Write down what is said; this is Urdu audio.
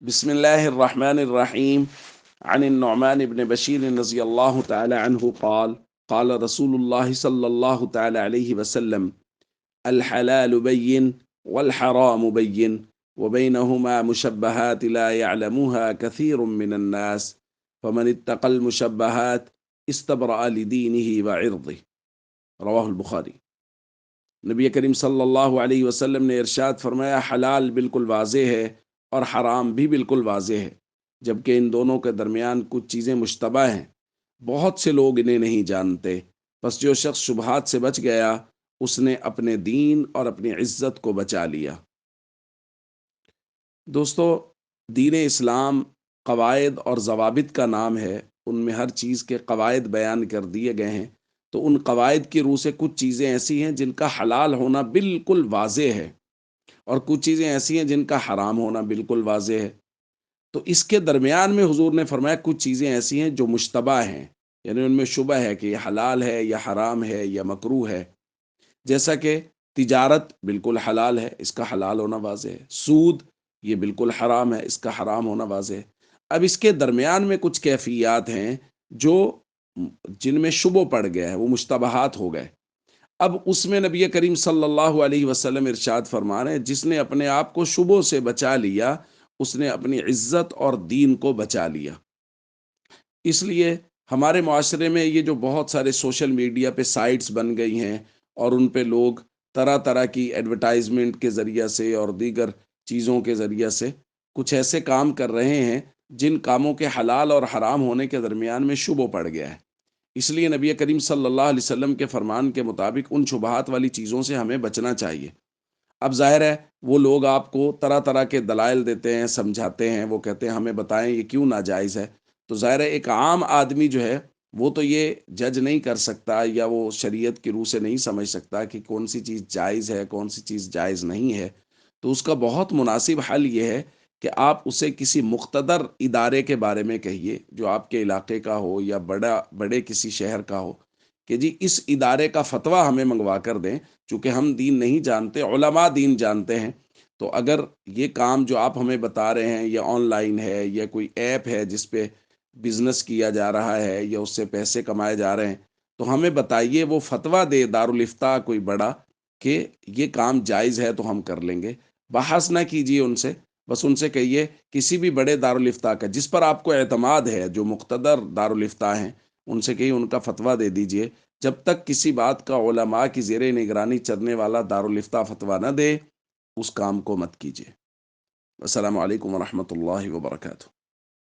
بسم الله الرحمن الرحيم. عن النعمان بن بشير رضي الله تعالى عنه قال قال رسول الله صلى الله تعالى عليه وسلم: الحلال بين والحرام بين وبينهما مشبهات لا يعلمها كثير من الناس فمن اتقى المشبهات استبرأ لدينه وعرضه. رواہ البخاری۔ نبی کریم صلی اللہ علیہ وسلم نے ارشاد فرمایا، حلال بالکل واضح ہے اور حرام بھی بالکل واضح ہے، جبکہ ان دونوں کے درمیان کچھ چیزیں مشتبہ ہیں، بہت سے لوگ انہیں نہیں جانتے۔ پس جو شخص شبہات سے بچ گیا اس نے اپنے دین اور اپنی عزت کو بچا لیا۔ دوستو، دین اسلام قواعد اور ضوابط کا نام ہے، ان میں ہر چیز کے قواعد بیان کر دیے گئے ہیں۔ تو ان قواعد کی روح سے کچھ چیزیں ایسی ہیں جن کا حلال ہونا بالکل واضح ہے، اور کچھ چیزیں ایسی ہیں جن کا حرام ہونا بالکل واضح ہے۔ تو اس کے درمیان میں حضور نے فرمایا کچھ چیزیں ایسی ہیں جو مشتبہ ہیں، یعنی ان میں شبہ ہے کہ یہ حلال ہے یا حرام ہے یا مکروہ ہے۔ جیسا کہ تجارت بالکل حلال ہے، اس کا حلال ہونا واضح ہے۔ سود یہ بالکل حرام ہے، اس کا حرام ہونا واضح ہے۔ اب اس کے درمیان میں کچھ کیفیات ہیں جو جن میں شبہ پڑ گیا ہے، وہ مشتبہات ہو گئے۔ اب اس میں نبی کریم صلی اللہ علیہ وسلم ارشاد فرما رہے ہیں، جس نے اپنے آپ کو شبہوں سے بچا لیا اس نے اپنی عزت اور دین کو بچا لیا۔ اس لیے ہمارے معاشرے میں یہ جو بہت سارے سوشل میڈیا پہ سائٹس بن گئی ہیں اور ان پہ لوگ طرح طرح کی ایڈورٹائزمنٹ کے ذریعہ سے اور دیگر چیزوں کے ذریعہ سے کچھ ایسے کام کر رہے ہیں جن کاموں کے حلال اور حرام ہونے کے درمیان میں شبہ پڑ گیا ہے۔ اس لیے نبی کریم صلی اللہ علیہ وسلم کے فرمان کے مطابق ان شبہات والی چیزوں سے ہمیں بچنا چاہیے۔ اب ظاہر ہے وہ لوگ آپ کو طرح طرح کے دلائل دیتے ہیں، سمجھاتے ہیں، وہ کہتے ہیں ہمیں بتائیں یہ کیوں ناجائز ہے۔ تو ظاہر ہے ایک عام آدمی جو ہے وہ تو یہ جج نہیں کر سکتا، یا وہ شریعت کی روح سے نہیں سمجھ سکتا کہ کون سی چیز جائز ہے کون سی چیز جائز نہیں ہے۔ تو اس کا بہت مناسب حل یہ ہے کہ آپ اسے کسی مقتدر ادارے کے بارے میں کہیے جو آپ کے علاقے کا ہو یا بڑے کسی شہر کا ہو، کہ جی اس ادارے کا فتویٰ ہمیں منگوا کر دیں، چونکہ ہم دین نہیں جانتے، علماء دین جانتے ہیں۔ تو اگر یہ کام جو آپ ہمیں بتا رہے ہیں یہ آن لائن ہے یا کوئی ایپ ہے جس پہ بزنس کیا جا رہا ہے یا اس سے پیسے کمائے جا رہے ہیں، تو ہمیں بتائیے، وہ فتویٰ دے دارالافتاء کوئی بڑا کہ یہ کام جائز ہے تو ہم کر لیں گے۔ بحث نہ کیجیے ان سے، بس ان سے کہیے کسی بھی بڑے دارالافتاء کا جس پر آپ کو اعتماد ہے، جو مقتدر دارالافتاء ہیں، ان سے کہیے ان کا فتویٰ دے دیجیے۔ جب تک کسی بات کا علماء کی زیر نگرانی چلنے والا دارالافتاء فتویٰ نہ دے، اس کام کو مت کیجیے۔ السلام علیکم ورحمۃ اللہ وبرکاتہ۔